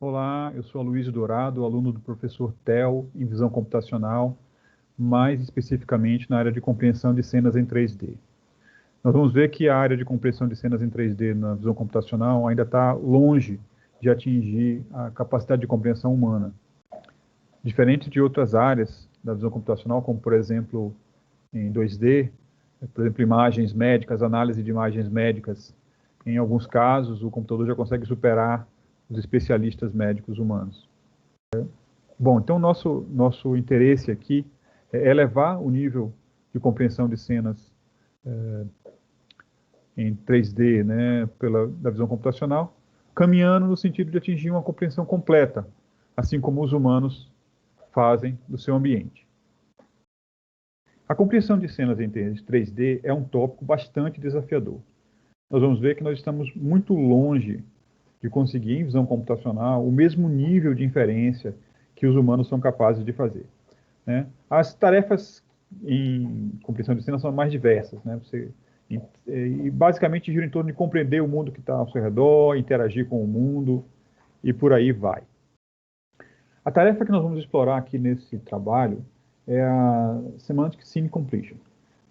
Olá, eu sou Aloysio Dourado, aluno do professor Tel em visão computacional, mais especificamente na área de compreensão de cenas em 3D. Nós vamos ver que a área de compreensão de cenas em 3D na visão computacional ainda está longe de atingir a capacidade de compreensão humana. Diferente de outras áreas da visão computacional, como por exemplo em 2D, por exemplo, imagens médicas, análise de imagens médicas, em alguns casos o computador já consegue superar os especialistas médicos humanos. Bom, então nosso interesse aqui é elevar o nível de compreensão de cenas em 3D, né, da visão computacional, caminhando no sentido de atingir uma compreensão completa, assim como os humanos fazem do seu ambiente. A compreensão de cenas em 3D é um tópico bastante desafiador. Nós vamos ver que nós estamos muito longe de conseguir, em visão computacional, o mesmo nível de inferência que os humanos são capazes de fazer, né? As tarefas em compreensão de cena são mais diversas, né? E basicamente gira em torno de compreender o mundo que está ao seu redor, interagir com o mundo e por aí vai. A tarefa que nós vamos explorar aqui nesse trabalho é a Semantic Scene Completion.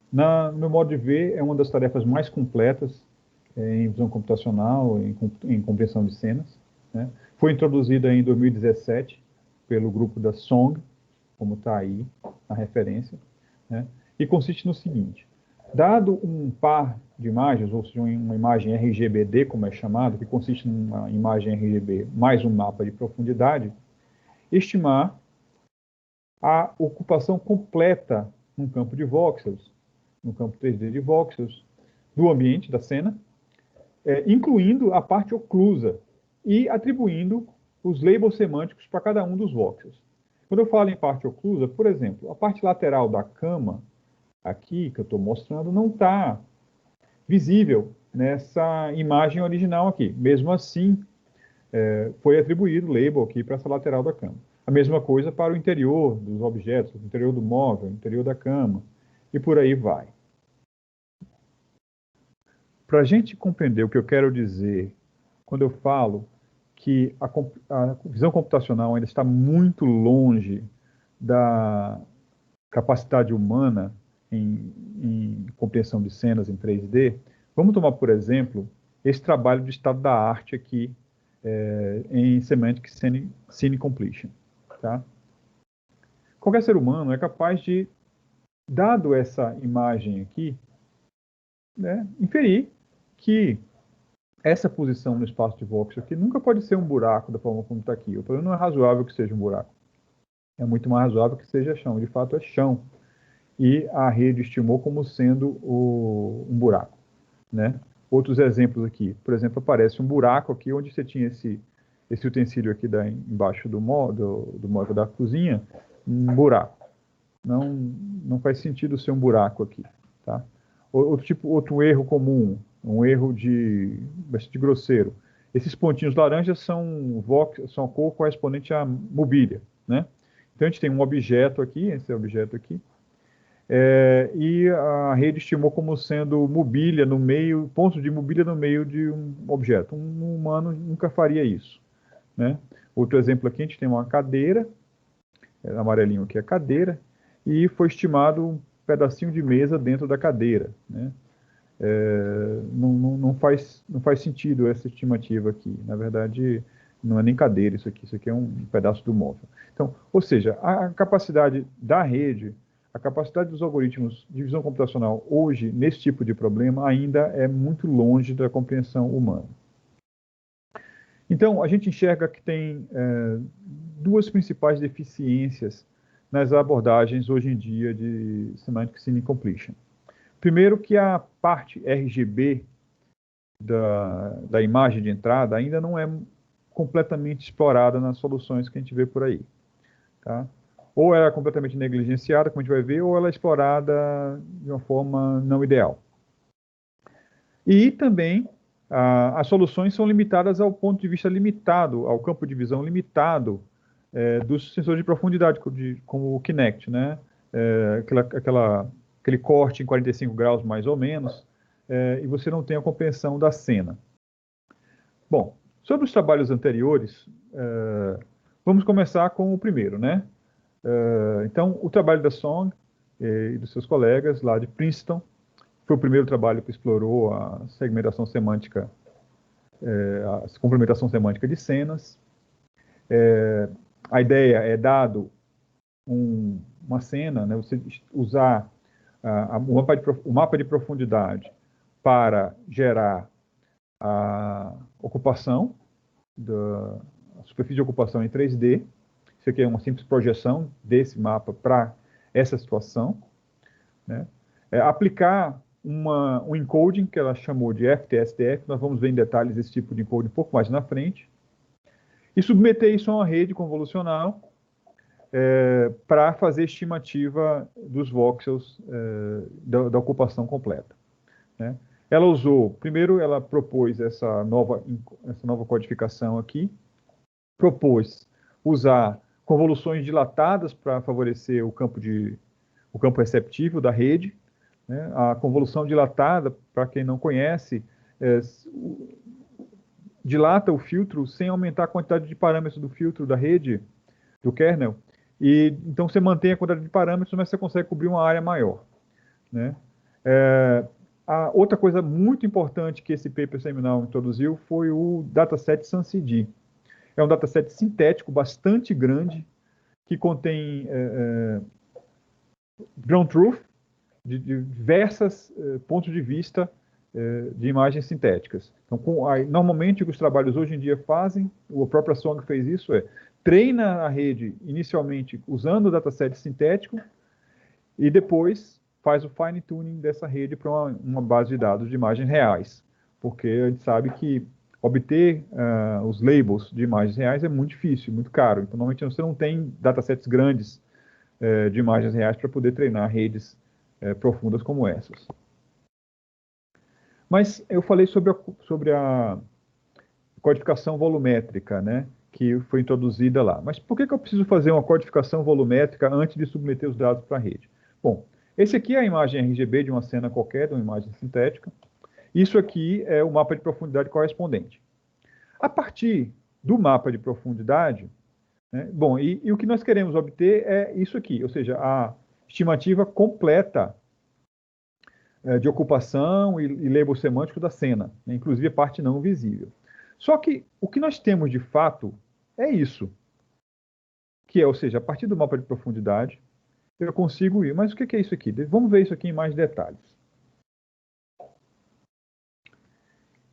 No meu modo de ver, é uma das tarefas mais completas em visão computacional, em compreensão de cenas, né? Foi introduzida em 2017 pelo grupo da Song, como está aí na referência, né? E consiste no seguinte: dado um par de imagens, ou seja, uma imagem RGBD, como é chamado, que consiste numa imagem RGB mais um mapa de profundidade, estimar a ocupação completa num campo de voxels, no campo 3D de voxels, do ambiente da cena, incluindo a parte oclusa e atribuindo os labels semânticos para cada um dos voxels. Quando eu falo em parte oclusa, por exemplo, a parte lateral da cama, aqui, que eu estou mostrando, não está visível nessa imagem original aqui. Mesmo assim, foi atribuído o label aqui para essa lateral da cama. A mesma coisa para o interior dos objetos, o interior do móvel, o interior da cama, e por aí vai. Para a gente compreender o que eu quero dizer quando eu falo que a visão computacional ainda está muito longe da capacidade humana em compreensão de cenas em 3D, vamos tomar, por exemplo, esse trabalho de estado da arte aqui em Semantic Scene Completion. Tá? Qualquer ser humano é capaz de, dado essa imagem aqui, né, inferir que essa posição no espaço de voxel aqui nunca pode ser um buraco da forma como está aqui. Ou pelo menos não é razoável que seja um buraco. É muito mais razoável que seja chão. De fato, é chão. E a rede estimou como sendo um buraco, né? Outros exemplos aqui. Por exemplo, aparece um buraco aqui onde você tinha esse utensílio aqui embaixo do móvel da cozinha, um buraco. Não faz sentido ser um buraco aqui, tá? Outro erro comum, um erro bastante grosseiro. Esses pontinhos laranjas são a cor correspondente à mobília, né? Então a gente tem um objeto aqui, esse objeto aqui, e a rede estimou como sendo mobília no meio, pontos de mobília no meio de um objeto. Um humano nunca faria isso, né? Outro exemplo aqui, a gente tem uma cadeira, amarelinho aqui é a cadeira, e foi estimado um pedacinho de mesa dentro da cadeira, né? Não faz sentido essa estimativa aqui. Na verdade, não é nem cadeira isso aqui é um pedaço do móvel. Então, ou seja, a capacidade da rede, a capacidade dos algoritmos de visão computacional hoje, nesse tipo de problema, ainda é muito longe da compreensão humana. Então, a gente enxerga que tem duas principais deficiências nas abordagens hoje em dia de Semantic Scene Completion. Primeiro que a parte RGB da imagem de entrada ainda não é completamente explorada nas soluções que a gente vê por aí. Tá? Ou ela é completamente negligenciada, como a gente vai ver, ou ela é explorada de uma forma não ideal. E também as soluções são limitadas ao ponto de vista limitado, ao campo de visão limitado dos sensores de profundidade, como o Kinect, né? Aquele corte em 45 graus mais ou menos, e você não tem a compreensão da cena. Bom, Sobre os trabalhos anteriores, vamos começar com o primeiro, né? Então, o trabalho da Song e dos seus colegas lá de Princeton foi o primeiro trabalho que explorou a segmentação semântica, a complementação semântica de cenas. A ideia é, dado uma cena, né, você usar o mapa de profundidade para gerar a ocupação, a superfície de ocupação em 3D. Isso aqui é uma simples projeção desse mapa para essa situação, né? Aplicar um encoding que ela chamou de FTSDF, nós vamos ver em detalhes esse tipo de encoding um pouco mais na frente, e submeter isso a uma rede convolucional para fazer estimativa dos voxels da ocupação completa, né? Ela usou, primeiro ela propôs essa nova codificação aqui, propôs usar convoluções dilatadas para favorecer o campo receptivo da rede, né? A convolução dilatada, para quem não conhece, dilata o filtro sem aumentar a quantidade de parâmetros do filtro da rede, do kernel, e então você mantém a quantidade de parâmetros, mas você consegue cobrir uma área maior, né? A outra coisa muito importante que esse paper seminal introduziu foi o dataset SunCD. É um dataset sintético bastante grande, que contém ground truth de diversos pontos de vista de imagens sintéticas. Então, normalmente o que os trabalhos hoje em dia fazem, a própria Song fez isso, treina a rede inicialmente usando o dataset sintético e depois faz o fine tuning dessa rede para uma base de dados de imagens reais, porque a gente sabe que obter os labels de imagens reais é muito difícil, muito caro. Então, normalmente você não tem datasets grandes de imagens reais para poder treinar redes profundas como essas. Mas eu falei sobre a codificação volumétrica, né, que foi introduzida lá. Mas por que eu preciso fazer uma codificação volumétrica antes de submeter os dados para a rede? Bom, esse aqui é a imagem RGB de uma cena qualquer, de uma imagem sintética. Isso aqui é o mapa de profundidade correspondente. A partir do mapa de profundidade, né, bom, e o que nós queremos obter é isso aqui, ou seja, a estimativa completa de ocupação e label semântico da cena, né, inclusive a parte não visível. Só que o que nós temos de fato é isso, que é, ou seja, a partir do mapa de profundidade, eu consigo ir. Mas o que é isso aqui? Vamos ver isso aqui em mais detalhes.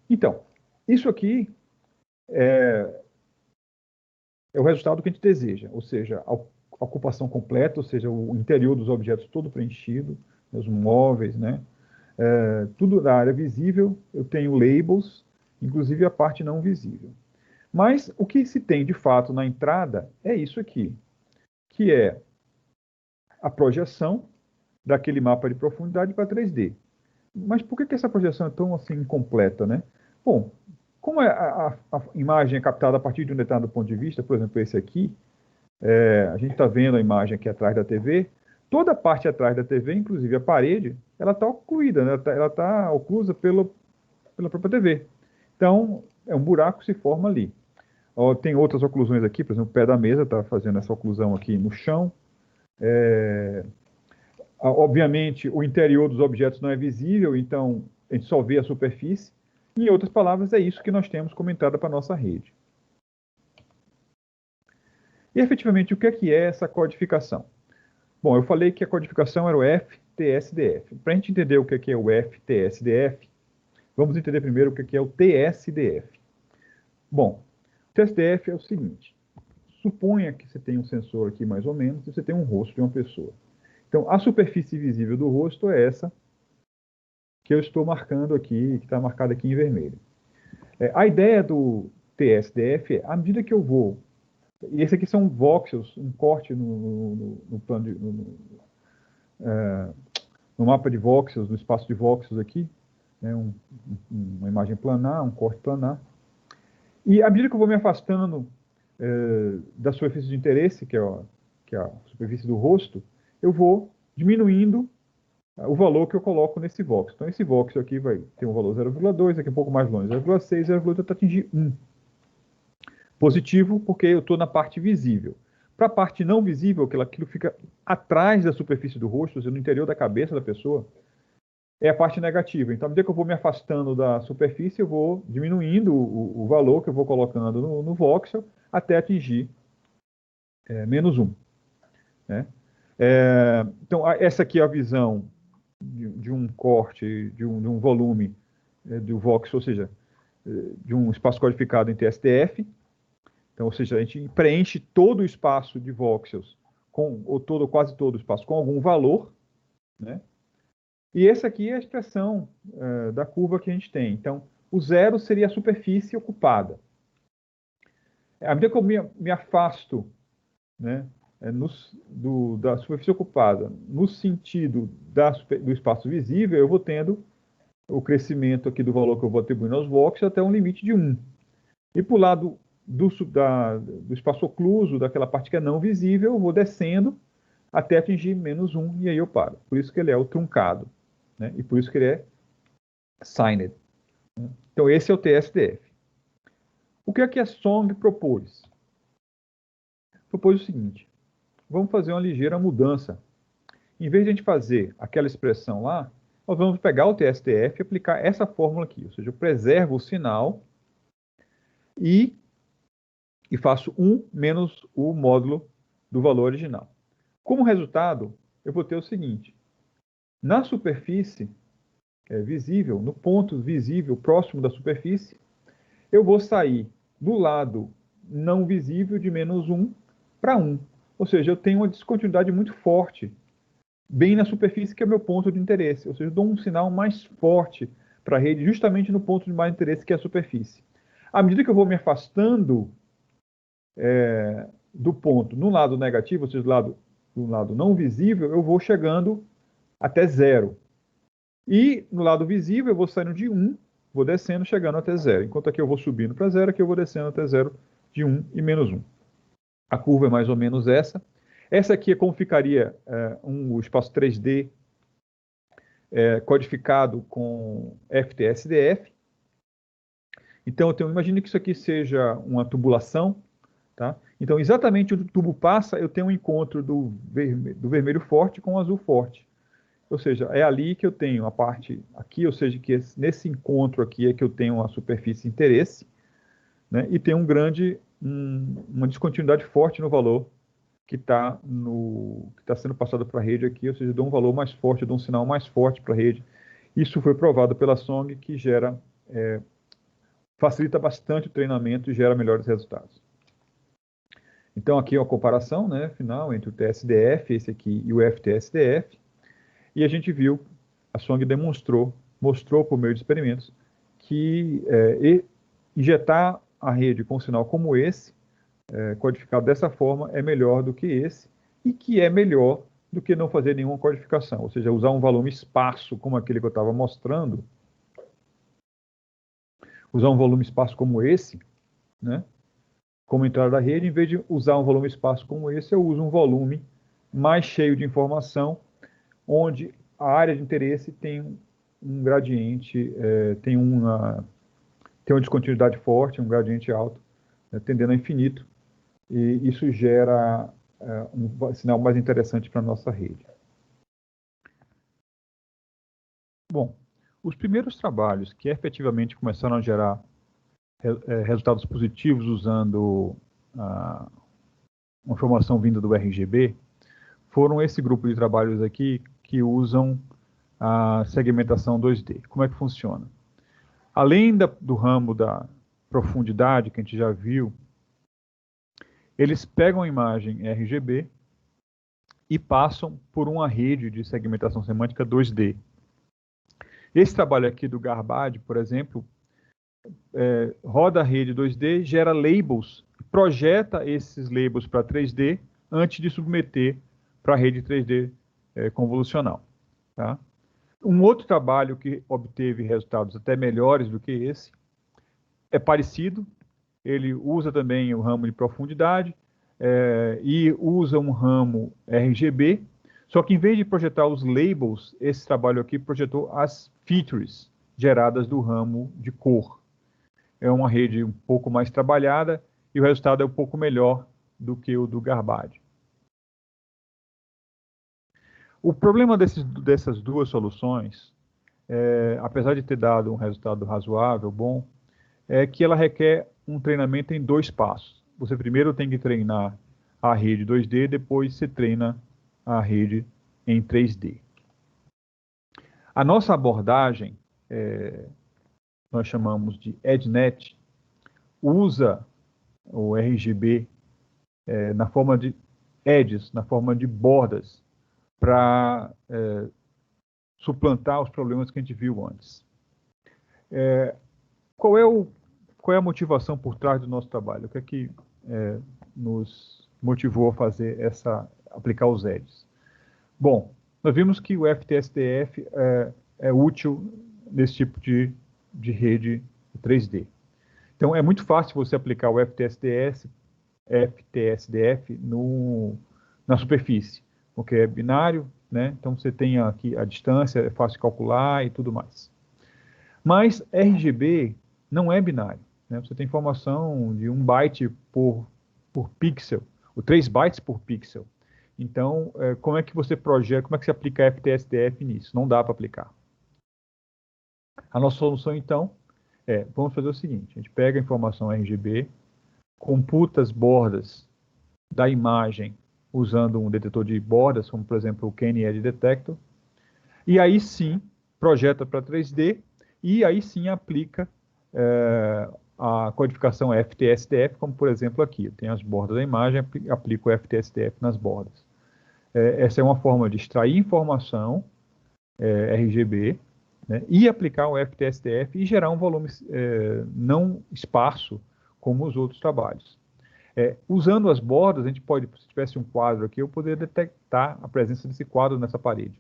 Então, isso aqui é o resultado que a gente deseja, ou seja, a ocupação completa, ou seja, o interior dos objetos todo preenchido, os móveis, né? Tudo da área visível, eu tenho labels, inclusive a parte não visível. Mas o que se tem de fato na entrada é isso aqui, que é a projeção daquele mapa de profundidade para 3D. Mas por que essa projeção é tão assim incompleta, né? Bom, como a imagem é captada a partir de um determinado ponto de vista, por exemplo, esse aqui, a gente está vendo a imagem aqui atrás da TV, toda a parte atrás da TV, inclusive a parede, ela está ocluída, né? Ela está oclusa pela própria TV. Então, um buraco se forma ali. Tem outras oclusões aqui, por exemplo, o pé da mesa está fazendo essa oclusão aqui no chão. Obviamente, o interior dos objetos não é visível, então a gente só vê a superfície. Em outras palavras, é isso que nós temos como entrada para a nossa rede. E, efetivamente, o que é essa codificação? Bom, eu falei que a codificação era o FTSDF. Para a gente entender o que é o FTSDF, vamos entender primeiro o que é o TSDF. Bom, o TSDF é o seguinte. Suponha que você tem um sensor aqui, mais ou menos, e você tem um rosto de uma pessoa. Então, a superfície visível do rosto é essa que eu estou marcando aqui, que está marcada aqui em vermelho. A ideia do TSDF é, à medida que eu vou... E esse aqui são voxels, um corte no plano no mapa de voxels, no espaço de voxels aqui, né, uma imagem planar, um corte planar. E à medida que eu vou me afastando da superfície de interesse, que é a superfície do rosto, eu vou diminuindo o valor que eu coloco nesse voxel. Então, esse voxel aqui vai ter um valor 0,2, aqui um pouco mais longe, 0,6, 0,8 até atingir 1. Positivo porque eu estou na parte visível. Para a parte não visível, aquilo fica atrás da superfície do rosto, ou seja, no interior da cabeça da pessoa, é a parte negativa. Então, à medida que eu vou me afastando da superfície, eu vou diminuindo o valor que eu vou colocando no voxel até atingir menos 1. Né? Então, essa aqui é a visão de um corte, de um volume do voxel, ou seja, de um espaço codificado em TSDF. Então, ou seja, a gente preenche todo o espaço de voxels, ou quase todo o espaço, com algum valor, né? E essa aqui é a expressão da curva que a gente tem. Então, o zero seria a superfície ocupada. À medida que eu me afasto, né, da superfície ocupada no sentido do espaço visível, eu vou tendo o crescimento aqui do valor que eu vou atribuindo aos voxels até um limite de 1. E para o lado do espaço ocluso, daquela parte que é não visível, eu vou descendo até atingir menos 1, e aí eu paro. Por isso que ele é o truncado, né? E por isso que ele é signed. Então, esse é o TSDF. O que é que a Song propôs? Propôs o seguinte: vamos fazer uma ligeira mudança. Em vez de a gente fazer aquela expressão lá, nós vamos pegar o TSDF e aplicar essa fórmula aqui. Ou seja, eu preservo o sinal e faço 1 menos o módulo do valor original. Como resultado, eu vou ter o seguinte: na superfície visível, no ponto visível próximo da superfície, eu vou sair do lado não visível de menos 1 para 1. Ou seja, eu tenho uma descontinuidade muito forte, bem na superfície, que é meu ponto de interesse. Ou seja, eu dou um sinal mais forte para a rede, justamente no ponto de mais interesse, que é a superfície. À medida que eu vou me afastando do ponto no lado negativo, ou seja, do lado não visível, eu vou chegando até 0. E no lado visível, eu vou saindo de 1, vou descendo, chegando até 0. Enquanto aqui eu vou subindo para 0, aqui eu vou descendo até 0, de 1 e menos 1. A curva é mais ou menos essa. Essa aqui é como ficaria o espaço 3D codificado com FTSDF. Então, imagine que isso aqui seja uma tubulação. Tá? Então, exatamente onde o tubo passa, eu tenho um encontro do vermelho forte com o azul forte. Ou seja, é ali que eu tenho a parte aqui, ou seja, que nesse encontro aqui é que eu tenho a superfície de interesse, né? E tem uma descontinuidade forte no valor que está sendo passado para a rede aqui, ou seja, eu dou um valor mais forte, eu dou um sinal mais forte para a rede. Isso foi provado pela Song, que facilita bastante o treinamento e gera melhores resultados. Então, aqui é uma comparação, né, final entre o TSDF, esse aqui, e o FTSDF. E a gente viu, a Song mostrou por meio de experimentos, que injetar a rede com um sinal como esse, codificado dessa forma, é melhor do que esse, e que é melhor do que não fazer nenhuma codificação, ou seja, usar um volume esparso, como aquele que eu estava mostrando, usar um volume esparso como esse, né, como entrada da rede, em vez de usar um volume esparso como esse, eu uso um volume mais cheio de informação, onde a área de interesse tem um gradiente, tem uma descontinuidade forte, um gradiente alto, tendendo a infinito, e isso gera um sinal mais interessante para a nossa rede. Bom, os primeiros trabalhos que efetivamente começaram a gerar resultados positivos usando uma informação vinda do RGB foram esse grupo de trabalhos aqui que usam a segmentação 2D. Como é que funciona? Além do ramo da profundidade, que a gente já viu, eles pegam a imagem RGB e passam por uma rede de segmentação semântica 2D. Esse trabalho aqui do Garbade, por exemplo, roda a rede 2D, gera labels, projeta esses labels para 3D antes de submeter para a rede 3D convolucional. Tá? Um outro trabalho que obteve resultados até melhores do que esse é parecido. Ele usa também o ramo de profundidade e usa um ramo RGB, só que em vez de projetar os labels, esse trabalho aqui projetou as features geradas do ramo de cor. É uma rede um pouco mais trabalhada e o resultado é um pouco melhor do que o do Garbage. O problema dessas duas soluções, apesar de ter dado um resultado razoável, bom, é que ela requer um treinamento em 2 passos. Você primeiro tem que treinar a rede 2D, depois você treina a rede em 3D. A nossa abordagem, nós chamamos de EdgeNet, usa o RGB na forma de edges, na forma de bordas, para suplantar os problemas que a gente viu antes. Qual é a motivação por trás do nosso trabalho? O que é que nos motivou a fazer aplicar os edges? Bom, nós vimos que o FTSDF é útil nesse tipo de rede 3D. Então, é muito fácil você aplicar o FTSDF na superfície, porque é binário, né? Então você tem aqui a distância, é fácil de calcular e tudo mais. Mas RGB não é binário, né? Você tem informação de 1 byte por pixel, ou 3 bytes por pixel. Então, como é que você projeta, como é que você aplica FTSDF nisso? Não dá para aplicar. A nossa solução, então, vamos fazer o seguinte: a gente pega a informação RGB, computa as bordas da imagem usando um detetor de bordas, como por exemplo o Kenny Edge Detector, e aí sim projeta para 3D, e aí sim aplica a codificação FTSDF, como por exemplo aqui. Eu tenho as bordas da imagem, aplico o FTSDF nas bordas. Essa é uma forma de extrair informação RGB, né, e aplicar o FTSDF e gerar um volume não esparso, como os outros trabalhos. Usando as bordas, a gente pode, se tivesse um quadro aqui, eu poderia detectar a presença desse quadro nessa parede,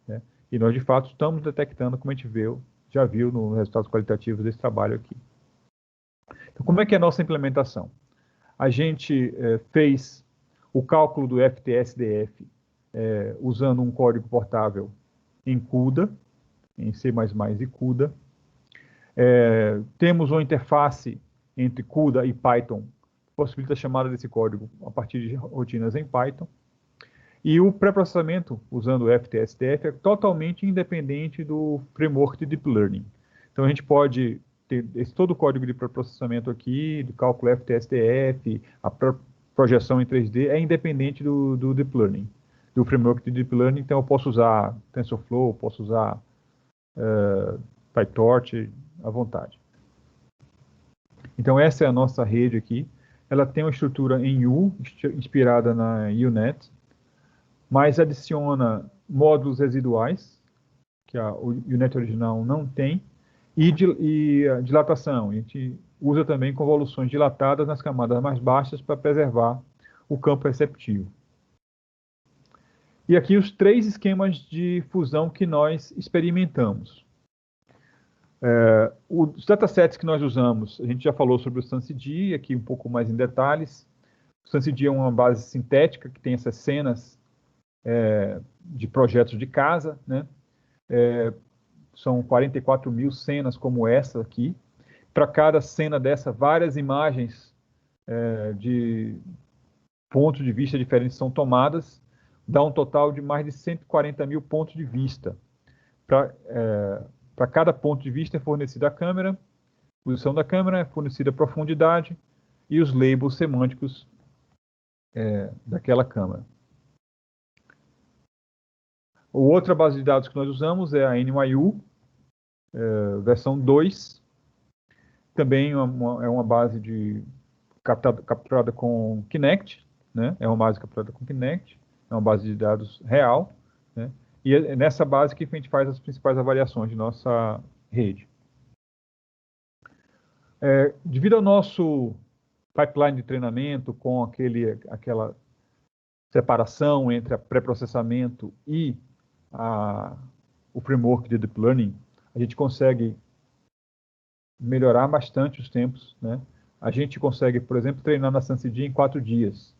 né? E nós, de fato, estamos detectando, como a gente já viu nos resultados qualitativos desse trabalho aqui. Então, como é que é a nossa implementação? A gente fez o cálculo do FTSDF usando um código portável em CUDA, em C++ e CUDA. Temos uma interface entre CUDA e Python, possibilita a chamada desse código a partir de rotinas em Python. E o pré-processamento, usando o FTSDF, é totalmente independente do framework de Deep Learning. Então, a gente pode ter todo o código de pré-processamento aqui, do cálculo FTSDF, a projeção em 3D, é independente do Deep Learning, do framework de Deep Learning. Então, eu posso usar TensorFlow, posso usar PyTorch à vontade. Então, essa é a nossa rede aqui. Ela tem uma estrutura em U, inspirada na UNet, mas adiciona módulos residuais, que o UNet original não tem, e a dilatação. A gente usa também convoluções dilatadas nas camadas mais baixas para preservar o campo receptivo. E aqui os 3 esquemas de fusão que nós experimentamos. Os datasets que nós usamos, a gente já falou sobre o SunCD, aqui um pouco mais em detalhes. O SunCD é uma base sintética que tem essas cenas de projetos de casa, né? São 44 mil cenas como essa aqui. Para cada cena dessa, várias imagens de pontos de vista diferentes são tomadas, dá um total de mais de 140 mil pontos de vista. Para cada ponto de vista é fornecida a câmera, posição da câmera, é fornecida a profundidade e os labels semânticos daquela câmera. Outra base de dados que nós usamos é a NYU, versão 2. Também é uma base capturada com Kinect, né? É uma base capturada com Kinect, é uma base de dados real, né? E é nessa base que a gente faz as principais avaliações de nossa rede. Devido ao nosso pipeline de treinamento com aquela separação entre a pré-processamento e o framework de Deep Learning, a gente consegue melhorar bastante os tempos, né? A gente consegue, por exemplo, treinar na SunCD em 4 dias,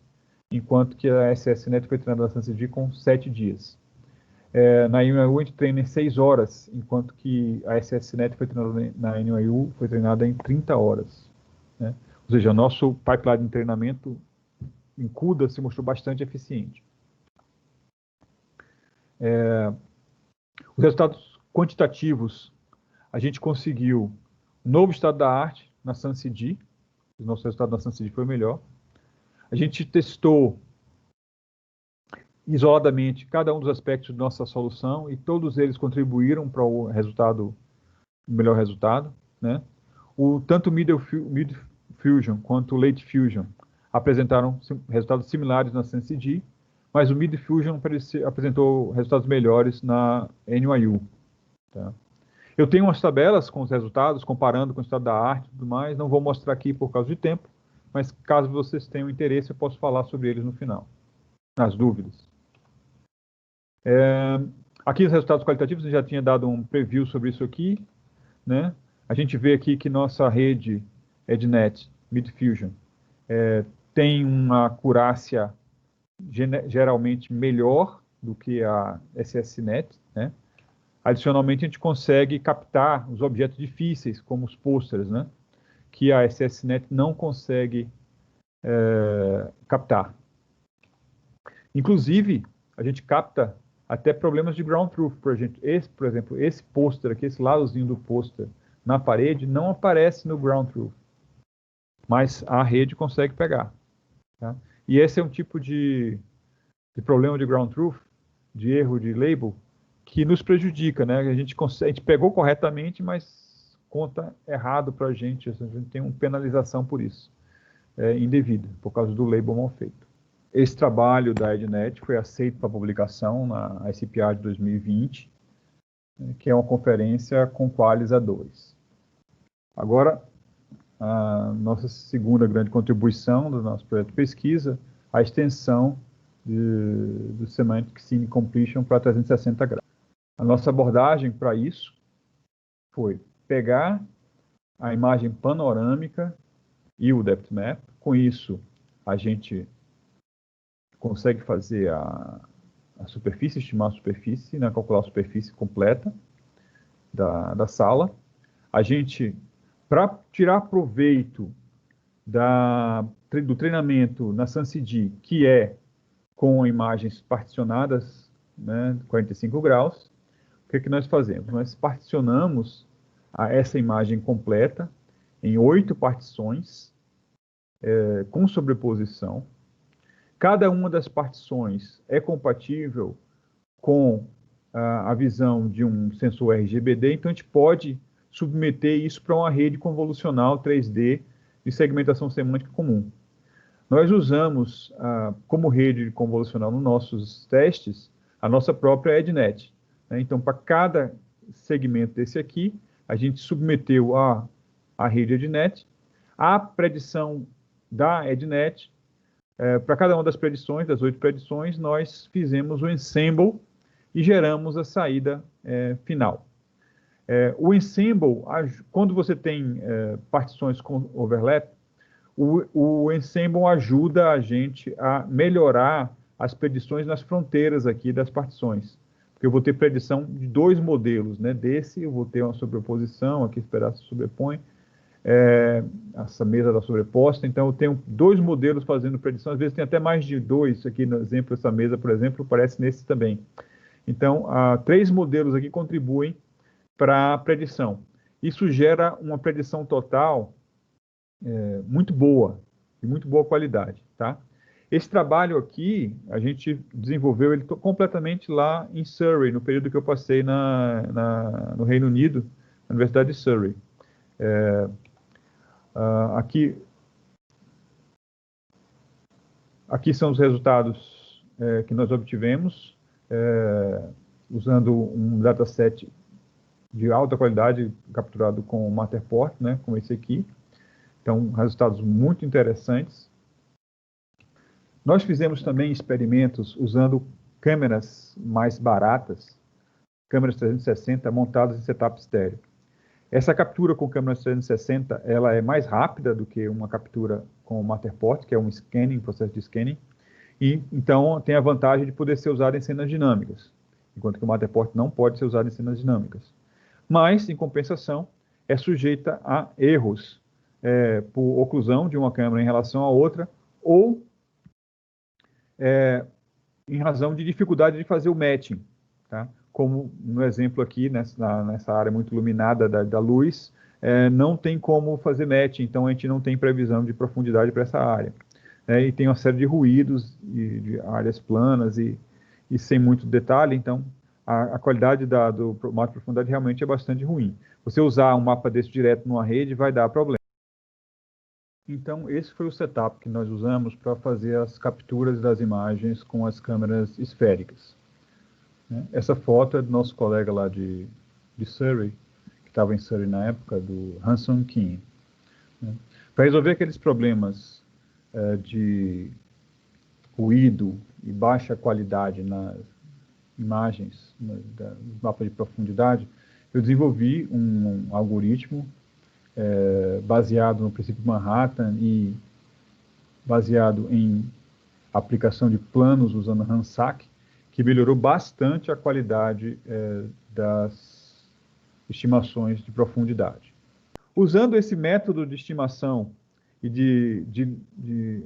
enquanto que a SSNet foi treinada na SunCD com 7 dias. Na NYU a gente treina em 6 horas, enquanto que a SSNet foi treinada na NYU foi treinada em 30 horas. Né? Ou seja, o nosso pipeline de treinamento em CUDA se mostrou bastante eficiente. Os resultados quantitativos, a gente conseguiu um novo estado da arte na SunCD, o nosso resultado na SunCD foi melhor. A gente testou isoladamente cada um dos aspectos da nossa solução e todos eles contribuíram para o resultado, o melhor resultado, né? Tanto o Mid Fusion quanto o Late Fusion apresentaram resultados similares na SunCD, mas o Mid Fusion apresentou resultados melhores na NYU. Tá? Eu tenho umas tabelas com os resultados, comparando com o estado da arte e tudo mais, não vou mostrar aqui por causa de tempo, mas caso vocês tenham interesse, eu posso falar sobre eles no final, nas dúvidas. Aqui os resultados qualitativos, eu já tinha dado um preview sobre isso aqui, né? A gente vê aqui que nossa rede EdNet Midfusion tem uma acurácia geralmente melhor do que a SSNet, né? Adicionalmente, a gente consegue captar os objetos difíceis, como os pôsteres, né? Que a SSNet não consegue captar. Inclusive, a gente capta até problemas de ground truth. Por exemplo, esse pôster aqui, esse ladozinho do pôster na parede, não aparece no ground truth, mas a rede consegue pegar. Tá? E esse é um tipo de problema de ground truth, de erro de label, que nos prejudica, né? A gente pegou corretamente, mas conta errado para a gente tem uma penalização por isso, indevida, por causa do label mal feito. Esse trabalho da EdNet foi aceito para publicação na ICPR de 2020, que é uma conferência com Qualis A2. Agora, a nossa segunda grande contribuição do nosso projeto de pesquisa, a extensão do Semantic Scene Completion para 360 graus. A nossa abordagem para isso foi pegar a imagem panorâmica e o depth map. Com isso, a gente consegue fazer a superfície, estimar a superfície, né, calcular a superfície completa da sala. A gente, para tirar proveito do treinamento na SunCD, que é com imagens particionadas, né, 45 graus, o que é que nós fazemos? Nós particionamos essa imagem completa em 8 partições, com sobreposição. Cada uma das partições é compatível com a visão de um sensor RGBD, então a gente pode submeter isso para uma rede convolucional 3D de segmentação semântica comum. Nós usamos como rede convolucional nos nossos testes a nossa própria EdNet. Né? Então, para cada segmento desse aqui, a gente submeteu a rede EdNet, a predição da EdNet. Para cada uma das predições, das 8 predições, nós fizemos o ensemble e geramos a saída final. O ensemble, quando você tem partições com overlap, o ensemble ajuda a gente a melhorar as predições nas fronteiras aqui das partições. Porque eu vou ter predição de 2 modelos, né? Desse eu vou ter uma sobreposição, aqui esse pedaço sobrepõe, essa mesa está sobreposta, então eu tenho 2 modelos fazendo predição, às vezes tem até mais de 2, aqui no exemplo, essa mesa, por exemplo, aparece nesse também. Então, 3 modelos aqui contribuem para a predição. Isso gera uma predição total muito boa, de muito boa qualidade, tá? Esse trabalho aqui, a gente desenvolveu ele completamente lá em Surrey, no período que eu passei no Reino Unido, na Universidade de Surrey. Aqui são os resultados que nós obtivemos, usando um dataset de alta qualidade capturado com o Matterport, né, como esse aqui. Então, resultados muito interessantes. Nós fizemos também experimentos usando câmeras mais baratas, câmeras 360 montadas em setup estéreo. Essa captura com câmeras 360, ela é mais rápida do que uma captura com o Matterport, que é um scanning, processo de scanning, e então tem a vantagem de poder ser usada em cenas dinâmicas, enquanto que o Matterport não pode ser usado em cenas dinâmicas. Mas, em compensação, é sujeita a erros por oclusão de uma câmera em relação à outra, ou em razão de dificuldade de fazer o matching, tá? Como no exemplo aqui, nessa área muito iluminada da luz, não tem como fazer matching, então a gente não tem previsão de profundidade para essa área. E tem uma série de ruídos, de áreas planas e sem muito detalhe, então a qualidade do mapa de profundidade realmente é bastante ruim. Você usar um mapa desse direto numa rede vai dar problema. Então, esse foi o setup que nós usamos para fazer as capturas das imagens com as câmeras esféricas. Essa foto é do nosso colega lá de Surrey, que estava em Surrey na época, do Han-Sung Kim. Para resolver aqueles problemas de ruído e baixa qualidade nas imagens, nos mapas de profundidade, eu desenvolvi um algoritmo baseado no princípio Manhattan e baseado em aplicação de planos usando Randstad, que melhorou bastante a qualidade das estimações de profundidade. Usando esse método de estimação e de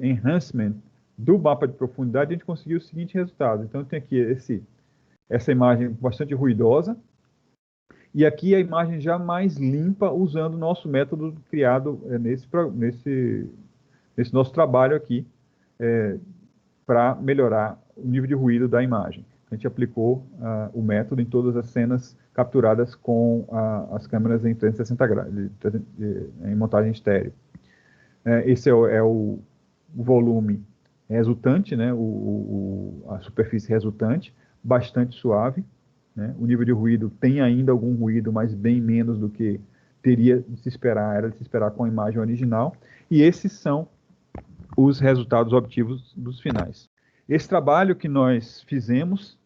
enhancement do mapa de profundidade, a gente conseguiu o seguinte resultado. Então, tem aqui essa imagem bastante ruidosa, e aqui a imagem já mais limpa, usando o nosso método criado nesse nosso trabalho aqui, para melhorar o nível de ruído da imagem. A gente aplicou o método em todas as cenas capturadas com as câmeras em 360 graus, em montagem estéreo. Esse é o volume resultante, né, a superfície resultante, bastante suave. Né? O nível de ruído tem ainda algum ruído, mas bem menos do que era de se esperar com a imagem original. E esses são os resultados obtidos dos finais. Esse trabalho que nós fizemos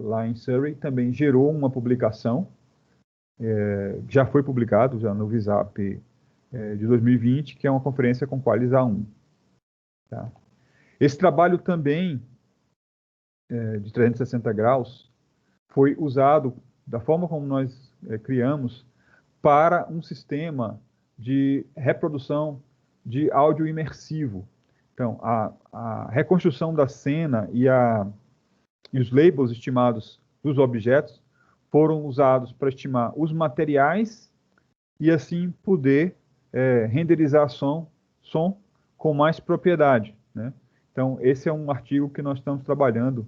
lá em Surrey também gerou uma publicação, já foi publicado já no VISAP de 2020, que é uma conferência com Qualis A1. Tá? Esse trabalho também, de 360 graus, foi usado da forma como nós criamos para um sistema de reprodução de áudio imersivo. Então, a reconstrução da cena e os labels estimados dos objetos foram usados para estimar os materiais e assim poder renderizar som com mais propriedade. Né? Então, esse é um artigo que nós estamos trabalhando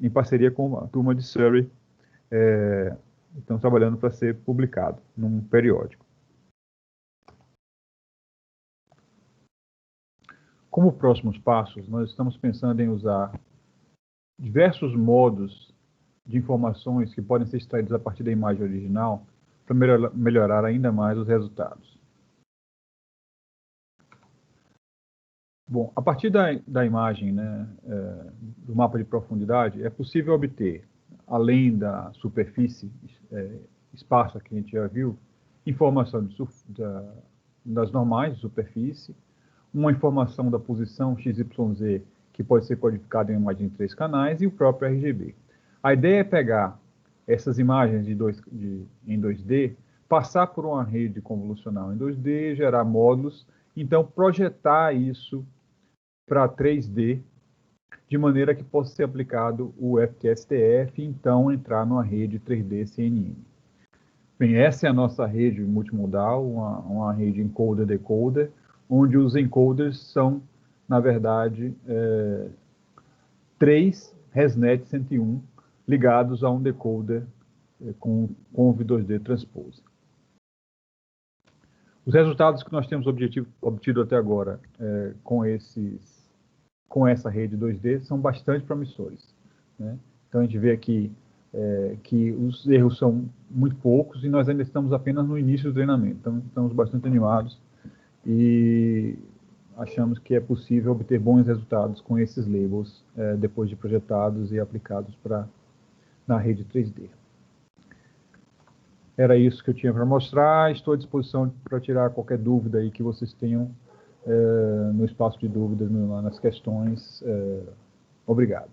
em parceria com a turma de Surrey, estamos trabalhando para ser publicado num periódico. Como próximos passos, nós estamos pensando em usar diversos modos de informações que podem ser extraídos a partir da imagem original para melhorar ainda mais os resultados. Bom, a partir da imagem, né, do mapa de profundidade, é possível obter, além da superfície esparsa que a gente já viu, informação das normais de superfície, uma informação da posição XYZ, que pode ser codificada em uma imagem de 3 canais, e o próprio RGB. A ideia é pegar essas imagens em 2D, passar por uma rede convolucional em 2D, gerar módulos, então projetar isso para 3D, de maneira que possa ser aplicado o FQSTF e então entrar numa rede 3D CNN. Bem, essa é a nossa rede multimodal, uma rede encoder-decoder, onde os encoders são, na verdade, 3 ResNet 101 ligados a um decoder com Conv2D Transpose. Os resultados que nós temos obtido até agora com essa rede 2D são bastante promissores. Né? Então, a gente vê aqui que os erros são muito poucos e nós ainda estamos apenas no início do treinamento. Então, estamos bastante animados e achamos que é possível obter bons resultados com esses labels depois de projetados e aplicados na rede 3D. Era isso que eu tinha para mostrar. Estou à disposição para tirar qualquer dúvida aí que vocês tenham no espaço de dúvidas, nas questões. Obrigado.